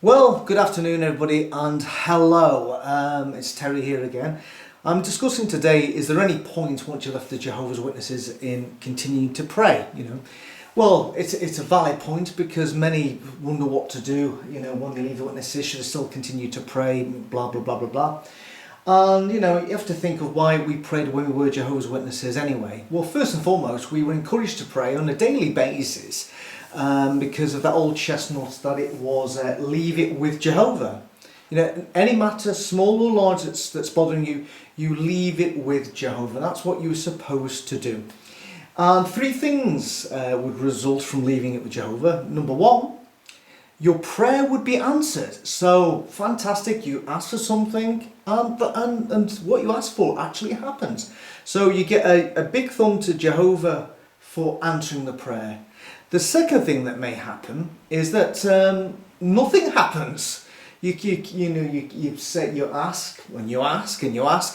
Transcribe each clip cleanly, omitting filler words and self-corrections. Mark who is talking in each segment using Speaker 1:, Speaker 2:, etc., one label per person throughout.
Speaker 1: Well, good afternoon everybody and hello, it's Terry here again. I'm discussing today, is there any point once you left the Jehovah's Witnesses in continuing to pray, Well, it's a valid point because many wonder what to do, when they leave the witnesses, should they still continue to pray, blah, blah, blah, blah, blah. And, you have to think of why we prayed when we were Jehovah's Witnesses anyway. Well, first and foremost, we were encouraged to pray on a daily basis because of that old chestnut that it was leave it with Jehovah. Any matter, small or large, that's bothering you, you leave it with Jehovah. That's what you're supposed to do. And three things would result from leaving it with Jehovah. Number one, your prayer would be answered. So, fantastic, you ask for something and what you ask for actually happens. So you get a big thumb to Jehovah for answering the prayer. The second thing that may happen is that nothing happens. You ask and you ask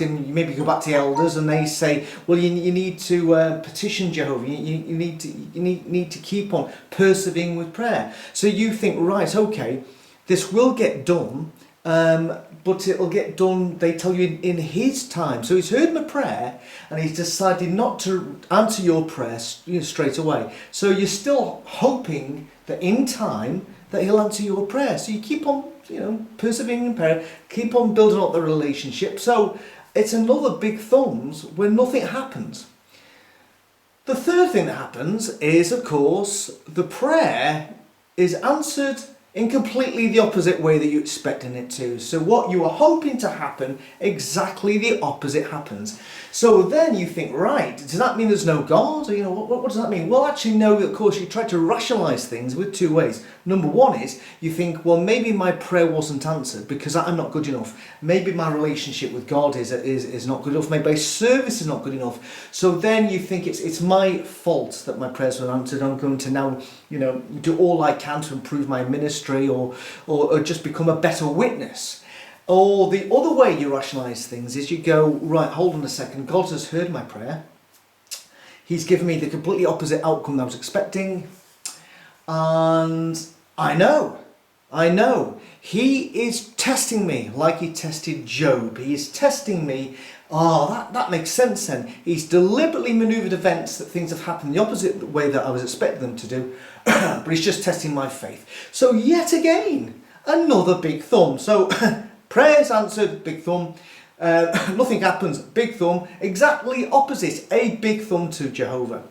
Speaker 1: and you maybe go back to the elders and they say, well, you need to petition Jehovah. You need to keep on persevering with prayer. So you think, right, okay, this will get done, but it'll get done, they tell you, in his time. So he's heard my prayer and he's decided not to answer your prayer straight away. So you're still hoping that in time that he'll answer your prayer. So you keep on, persevering in prayer, keep on building up the relationship. So it's another big thumbs when nothing happens. The third thing that happens is, of course, the prayer is answered in completely the opposite way that you're expecting it to. So what you are hoping to happen, exactly the opposite happens. So then you think, right, does that mean there's no God? Or, what does that mean? Well, actually, no, of course, you try to rationalize things with two ways. Number one is you think, well, maybe my prayer wasn't answered because I'm not good enough. Maybe my relationship with God is not good enough. Maybe my service is not good enough. So then you think it's my fault that my prayers were answered. I'm going to now, do all I can to improve my ministry or just become a better witness. Or the other way you rationalise things is you go, right, hold on a second, God has heard my prayer. He's given me the completely opposite outcome that I was expecting. And I know. He is testing me like he tested Job. He is testing me. That makes sense then. He's deliberately manoeuvred events that things have happened the opposite way that I was expecting them to do. But he's just testing my faith. So yet again, another big thumb. So prayers answered, big thumb. Nothing happens, big thumb. Exactly opposite, a big thumb to Jehovah.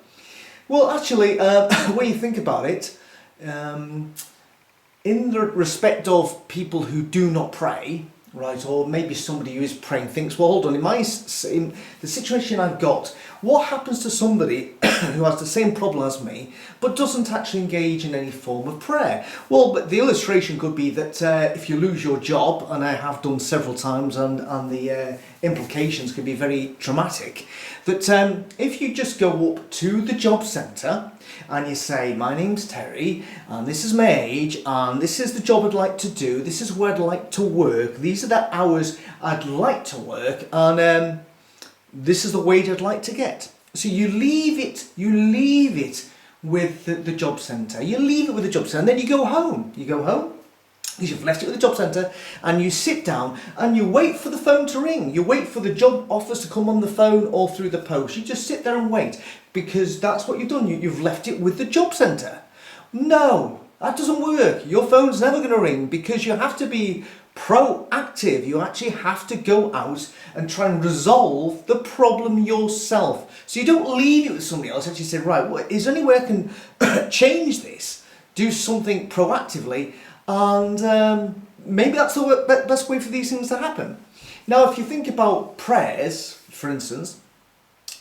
Speaker 1: Well, actually, when you think about it, in the respect of people who do not pray, right, or maybe somebody who is praying thinks, well, hold on, in the situation I've got, what happens to somebody who has the same problem as me but doesn't actually engage in any form of prayer? Well, but the illustration could be that if you lose your job, and I have done several times, and the implications could be very traumatic, that if you just go up to the job centre and you say, my name's Terry, and this is my age, and this is the job I'd like to do, this is where I'd like to work, these are the hours I'd like to work, and this is the wage I'd like to get. So you leave it with the job centre. You leave it with the job centre, and then you go home. Because you've left it with the job centre, and you sit down and you wait for the phone to ring. You wait for the job offers to come on the phone or through the post. You just sit there and wait because that's what you've done. You've left it with the job centre. No, that doesn't work. Your phone's never going to ring because you have to be proactive. You actually have to go out and try and resolve the problem yourself. So you don't leave it with somebody else. Actually say, right, is there any way I can change this? Do something proactively. And maybe that's the best way for these things to happen. Now, if you think about prayers, for instance,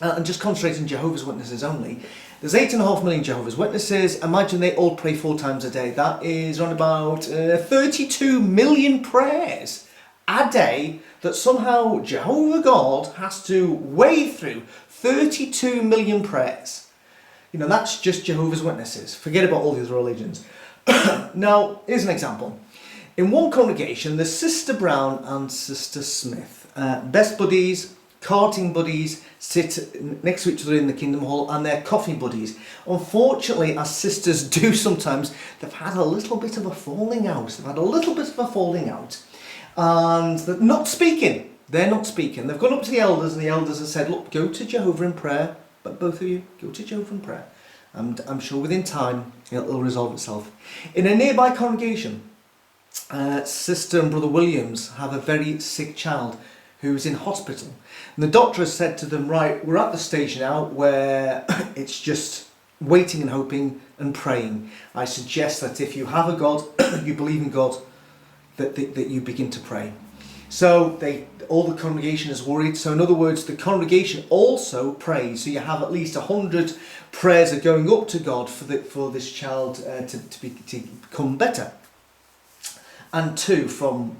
Speaker 1: and just concentrate on Jehovah's Witnesses only, there's 8.5 million Jehovah's Witnesses. Imagine they all pray 4 times a day. That is around about 32 million prayers a day that somehow Jehovah God has to wade through. 32 million prayers. That's just Jehovah's Witnesses. Forget about all the other religions. Now, here's an example. In one congregation, there's Sister Brown and Sister Smith. Best buddies, carting buddies sit next to each other in the Kingdom Hall, and they're coffee buddies. Unfortunately, as sisters do sometimes, they've had a little bit of a falling out. And they're not speaking. They're not speaking. They've gone up to the elders, and the elders have said, look, go to Jehovah in prayer. But both of you, go to Jehovah in prayer. And I'm sure within time, it'll resolve itself. In a nearby congregation, Sister and Brother Williams have a very sick child who's in hospital. And the doctor has said to them, right, we're at the stage now where it's just waiting and hoping and praying. I suggest that if you have a God, you believe in God, that you begin to pray. So all the congregation is worried. So in other words, the congregation also prays. So you have at least 100 prayers are going up to God for this child to become better. And 2 from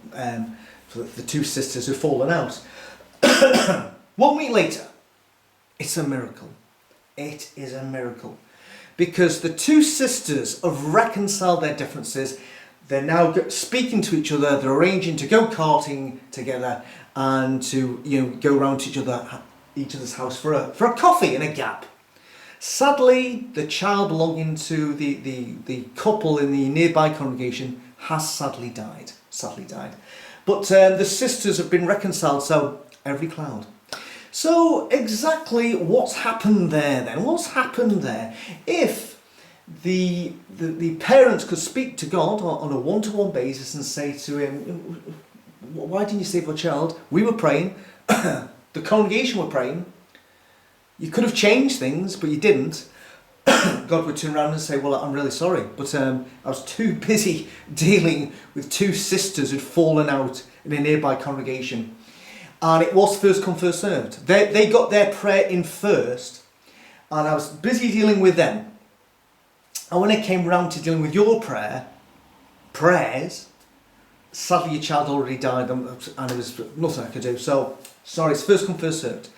Speaker 1: the 2 sisters who've fallen out. 1 week later, it's a miracle. It is a miracle. Because the 2 sisters have reconciled their differences. They're now speaking to each other. They're arranging to go karting together and to go around to each other's house for a coffee in a gap. Sadly, the child belonging to the couple in the nearby congregation has sadly died. But the sisters have been reconciled, so every cloud. So exactly what's happened there then? What's happened there? If the parents could speak to God on a one-to-one basis and say to him, why didn't you save our child? We were praying. The congregation were praying. You could have changed things, but you didn't. God would turn around and say, well, I'm really sorry, but I was too busy dealing with 2 sisters who'd fallen out in a nearby congregation. And it was first come, first served. They got their prayer in first, and I was busy dealing with them. And when it came round to dealing with your prayers, sadly your child already died, and there was nothing I could do. So, sorry, it's first come, first served.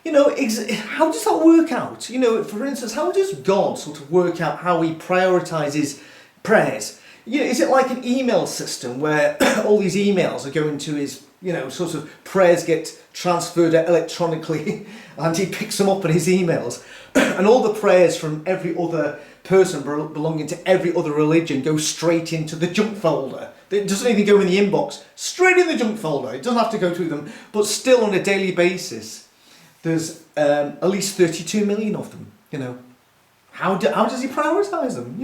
Speaker 1: How does that work out? For instance, how does God sort of work out how he prioritises prayers? Is it like an email system where all these emails are going to his, sort of prayers get transferred electronically and he picks them up in his emails, and all the prayers from every other person belonging to every other religion go straight into the junk folder? It doesn't even go in the inbox, straight in the junk folder. It doesn't have to go through them, but still on a daily basis. There's at least 32 million of them, How does he prioritise them?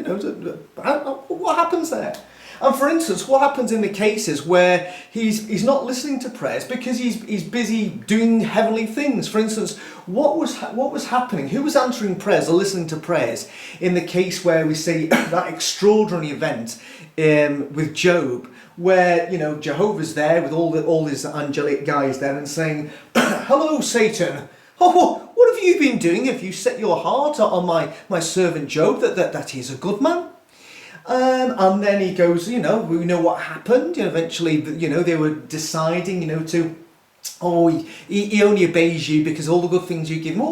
Speaker 1: What happens there? And for instance, what happens in the cases where he's not listening to prayers because he's busy doing heavenly things? For instance, what was happening? Who was answering prayers or listening to prayers in the case where we see that extraordinary event with Job, where Jehovah's there with all his angelic guys there and saying, "Hello, Satan. Oh, what have you been doing? Have you set your heart on my servant Job that he's a good man?" And then he goes, we know what happened. Eventually, they were deciding, he only obeys you because all the good things you give him.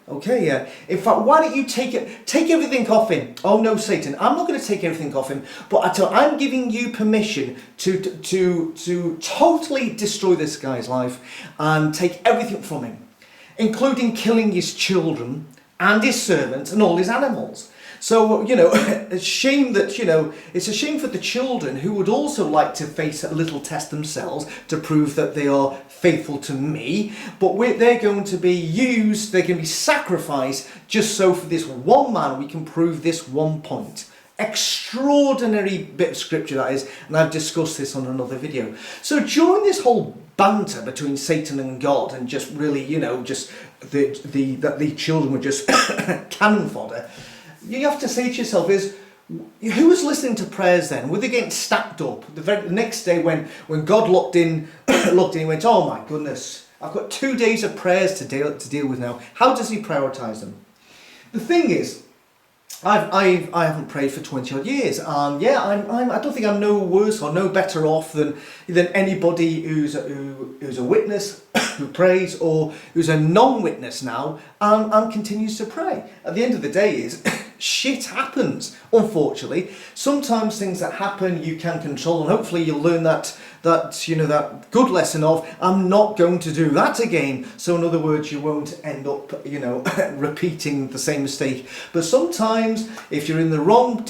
Speaker 1: Okay. In fact, why don't you take everything off him? Oh no, Satan, I'm not going to take everything off him, but I'm giving you permission to totally destroy this guy's life and take everything from him, including killing his children and his servants and all his animals. So, it's a shame it's a shame for the children who would also like to face a little test themselves to prove that they are faithful to me, but they're going to be used, they're going to be sacrificed just so for this one man we can prove this one point. Extraordinary bit of scripture that is, and I've discussed this on another video. So during this whole banter between Satan and God, and just really, just that the children were just cannon fodder, you have to say to yourself who was listening to prayers then? Were they getting stacked up? The next day when God looked in, he went, oh my goodness, I've got 2 days of prayers to deal with now. How does he prioritise them? The thing is, I haven't prayed for 20 odd years, and I don't think I'm no worse or no better off than anybody who's a witness who prays, or who's a non-witness now and continues to pray. At the end of the day, shit happens, unfortunately. Sometimes things that happen you can control, and hopefully you'll learn that good lesson of, I'm not going to do that again. So in other words, you won't end up, repeating the same mistake. But sometimes if you're in the wrong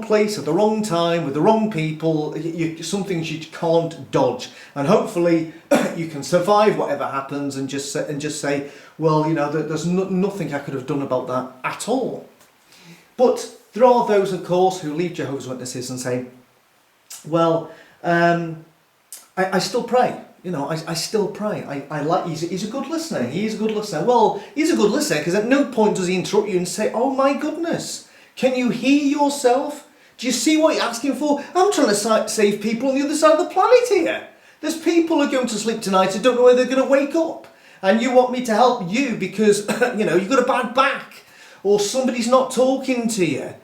Speaker 1: place at the wrong time with the wrong people, some things you can't dodge. And hopefully you can survive whatever happens and just say, well, there's nothing I could have done about that at all. But there are those, of course, who leave Jehovah's Witnesses and say, well, I still pray. I still pray. I like. He's a good listener. He is a good listener. Well, he's a good listener because at no point does he interrupt you and say, "Oh my goodness, can you hear yourself? Do you see what you're asking for? I'm trying to save people on the other side of the planet here. There's people who are going to sleep tonight who don't know whether they're going to wake up, and you want me to help you because you've got a bad back or somebody's not talking to you.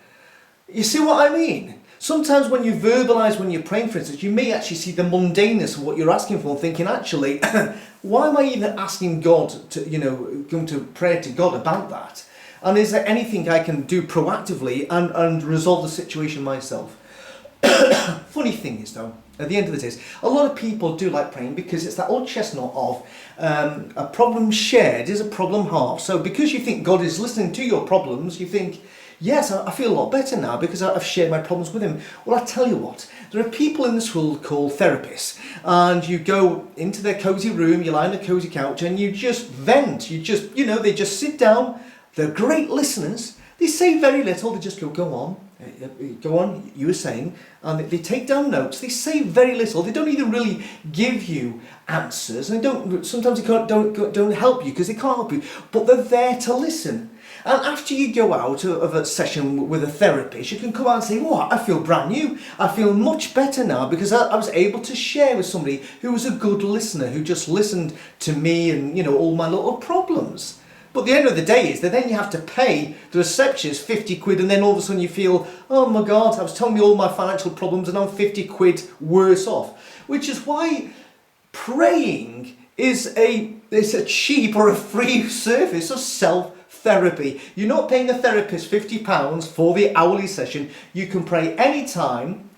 Speaker 1: You see what I mean?" Sometimes when you verbalise, when you're praying, for instance, you may actually see the mundaneness of what you're asking for and thinking, actually, why am I even asking God to, going to pray to God about that? And is there anything I can do proactively and resolve the situation myself? Funny thing is, though, at the end of the day, a lot of people do like praying because it's that old chestnut of a problem shared is a problem halved. So because you think God is listening to your problems, you think, yes, I feel a lot better now because I've shared my problems with him. Well, I tell you what, there are people in this world called therapists, and you go into their cosy room, you lie on a cosy couch, and you just vent. They just sit down. They're great listeners. They say very little. They just go on, you were saying, and they take down notes. They say very little. They don't even really give you answers, and sometimes they don't help you because they can't help you, but they're there to listen. And after you go out of a session with a therapist, you can come out and say, I feel brand new. I feel much better now because I was able to share with somebody who was a good listener, who just listened to me and, all my little problems. But the end of the day is that then you have to pay the receptionist 50 quid, and then all of a sudden you feel, oh my God, I was telling me all my financial problems and I'm 50 quid worse off. Which is why praying is a cheap or a free service of self-therapy. You're not paying a therapist £50 for the hourly session. You can pray anytime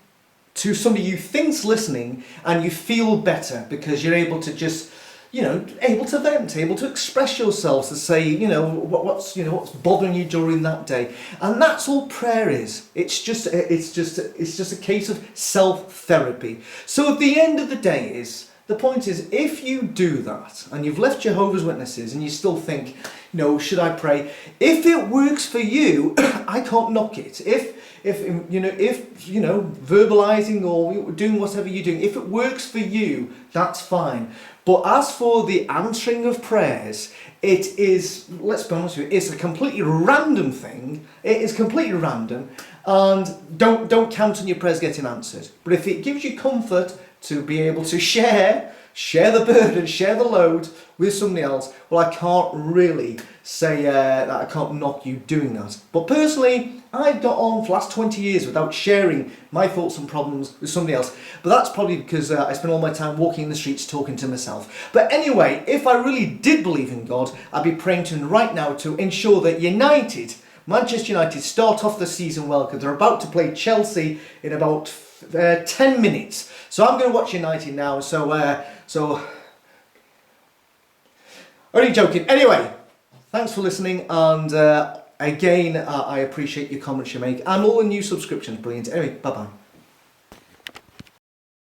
Speaker 1: to somebody you think's listening, and you feel better because you're able to just, able to vent, able to express yourselves, to say, what's bothering you during that day. And that's all prayer is. It's just a case of self-therapy. So at the end of the day the point is, if you do that and you've left Jehovah's Witnesses and you still think, should I pray? If it works for you, I can't knock it. If verbalizing or doing whatever you're doing, if it works for you, that's fine. But as for the answering of prayers, it is, let's be honest with you, it's a completely random thing. It is completely random, and don't count on your prayers getting answered. But if it gives you comfort to be able to share the burden, share the load with somebody else, well, I can't really say that I can't knock you doing that. But personally, I've got on for the last 20 years without sharing my thoughts and problems with somebody else. But that's probably because I spend all my time walking in the streets talking to myself. But anyway, if I really did believe in God, I'd be praying to him right now to ensure that Manchester United start off the season well, because they're about to play Chelsea in about 10 minutes. So I'm going to watch United now. So only joking. Anyway, thanks for listening, and again, I appreciate your comments you make and all the new subscriptions. Brilliant. Anyway, bye bye.